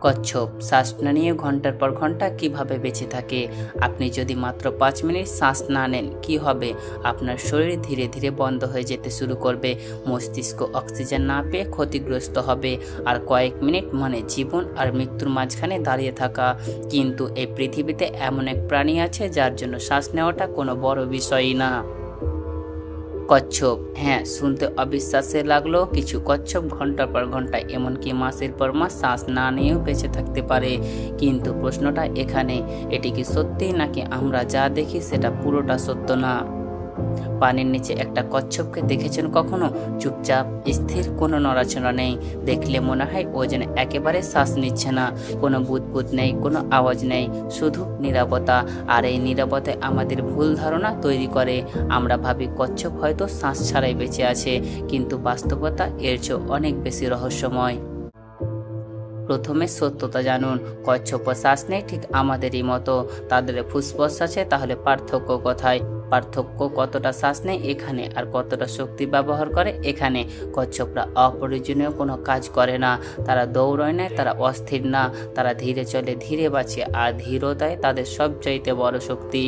কচ্ছপ শ্বাস না নিয়ে ঘন্টার পর ঘন্টা কিভাবে বেঁচে থাকে? আপনি যদি মাত্র 5 মিনিট শ্বাস না নেন কি হবে? আপনার শরীর ধীরে ধীরে বন্ধ হয়ে যেতে শুরু করবে, মস্তিষ্ক অক্সিজেন না পেয়ে ক্ষতিগ্রস্ত হবে, আর কয়েক মিনিট মানে জীবন আর মৃত্যুর মাঝখানে দাঁড়িয়ে থাকা। কিন্তু এই পৃথিবীতে এমন এক প্রাণী আছে যার জন্য শ্বাস নেওয়াটা কোনো বড় বিষয়ই না। কচ্ছপ। হ্যাঁ, শুনতে অবিশ্বাস্য লাগলেও কিছু কচ্ছপ ঘন্টার পর ঘন্টা, এমনকি মাসের পর মাস শ্বাস না নিয়েও বেঁচে থাকতে পারে। কিন্তু প্রশ্নটা এখানে, এটি কি সত্যি নাকি আমরা যা দেখি সেটা পুরোটা সত্য না? পানির নিচে একটা কচ্ছপকে দেখেছেন কখনো? চুপচাপ, স্থির, কোনো নড়াচড়া নেই। দেখলে মনে হয় ও যেন একেবারে শ্বাস নিচ্ছে না। কোনো বুদবুদ নেই, কোনো আওয়াজ নেই, শুধু নীরবতা। আর এই নীরবতায় আমাদের ভুল ধারণা তৈরি করে। আমরা ভাবি কচ্ছপ হয়তো শ্বাস ছাড়াই বেঁচে আছে, কিন্তু বাস্তবতা এর চেয়ে অনেক বেশি রহস্যময়। প্রথমে সত্যতা জানুন, কচ্ছপও শ্বাস নেই ঠিক আমাদেরই মতো। তাদের ফুসফুস আছে, তাহলে পার্থক্য কোথায়? পার্থক্য কতটা শ্বাস নেয় এখানে, আর কতটা শক্তি ব্যবহার করে এখানে। কচ্ছপরা অপ্রয়োজনীয় কোনো কাজ করে না, তারা দৌড়ায় না, তারা অস্থির না, তারা ধীরে চলে, ধীরে বাঁচে, আর ধীরতাই তাদের সবচাইতে বড় শক্তি।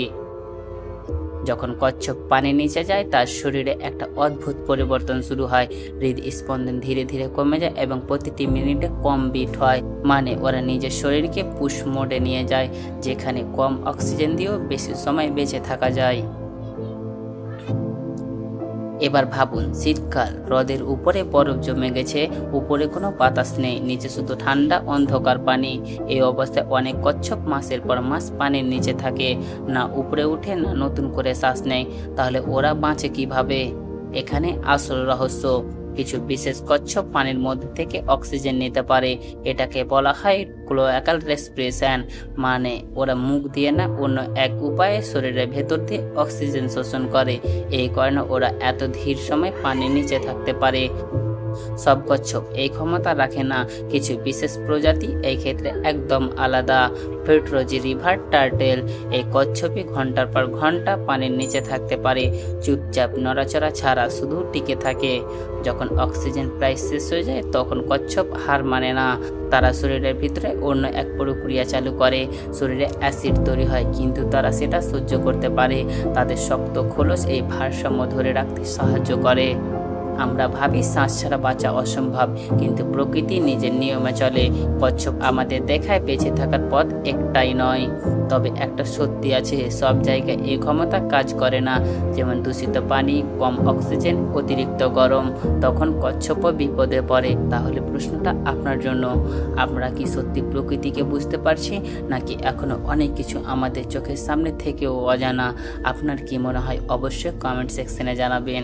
যখন কচ্ছপ পানির নিচে যায় তার শরীরে একটা অদ্ভুত পরিবর্তন শুরু হয়। হৃদস্পন্দন ধীরে ধীরে কমে যায় এবং প্রতিটি মিনিটে কম বিট হয়। মানে ওরা নিজের শরীরকে পুশ মোডে নিয়ে যায়, যেখানে কম অক্সিজেন দিয়েও বেশি সময় বেঁচে থাকা যায়। এবার ভাবুন, শীতকাল, হ্রদের উপরে বরফ জমে গেছে, উপরে কোনো বাতাস নেই, নিচে শুধু ঠান্ডা অন্ধকার পানি। এই অবস্থায় অনেক কচ্ছপ মাসের পর মাস পানির নিচে থাকে, না উপরে উঠে, না নতুন করে শ্বাস নেয়। তাহলে ওরা বাঁচে কিভাবে? এখানে আসল রহস্য। কিছু বিশেষ কচ্ছপ পানির মধ্যে থেকে অক্সিজেন নিতে পারে, এটাকে বলা হয় ক্লোয়াকাল রেসপিরেশন। মানে ওরা মুখ দিয়ে না, অন্য এক উপায়ে শরীরের ভেতর দিয়ে অক্সিজেন শোষণ করে। এই কারণে ওরা এত ধীর সময় পানির নিচে থাকতে পারে। সব কচ্ছপ এই ক্ষমতা রাখে না, কিছু বিশেষ প্রজাতি এই ক্ষেত্রে একদম আলাদা। ফিটরজি রিভার টার্টেল, এই কচ্ছপই ঘন্টার পর ঘন্টা পানির নিচে থাকতে পারে, চুপচাপ, নড়াচড়া ছাড়া, শুধু টিকে থাকে। যখন অক্সিজেন প্রায় শেষ হয়ে যায় তখন কচ্ছপ হার মানে না, তারা শরীরের ভিতরে অন্য এক প্রক্রিয়া চালু করে। শরীরে অ্যাসিড তৈরি হয়, কিন্তু তারা সেটা সহ্য করতে পারে। তাদের শক্ত খোলস এই ভারসাম্য ধরে রাখতে সাহায্য করে। আমরা ভাবি শ্বাস ছাড়া বাঁচা অসম্ভব, কিন্তু প্রকৃতি নিজের নিয়মে চলে। কচ্ছপ আমাদের দেখায় বেঁচে থাকার পথ একটাই নয়। তবে একটা সত্যি আছে, সব জায়গায় এই ক্ষমতা কাজ করে না। যেমন দূষিত পানি, কম অক্সিজেন, অতিরিক্ত গরম, তখন কচ্ছপও বিপদে পড়ে। তাহলে প্রশ্নটা আপনার জন্য, আমরা কি সত্যি প্রকৃতিকে বুঝতে পারছি, নাকি এখনো অনেক কিছু আমাদের চোখের সামনে থেকেও অজানা? আপনার কি মনে হয় অবশ্যই কমেন্ট সেকশনে জানাবেন।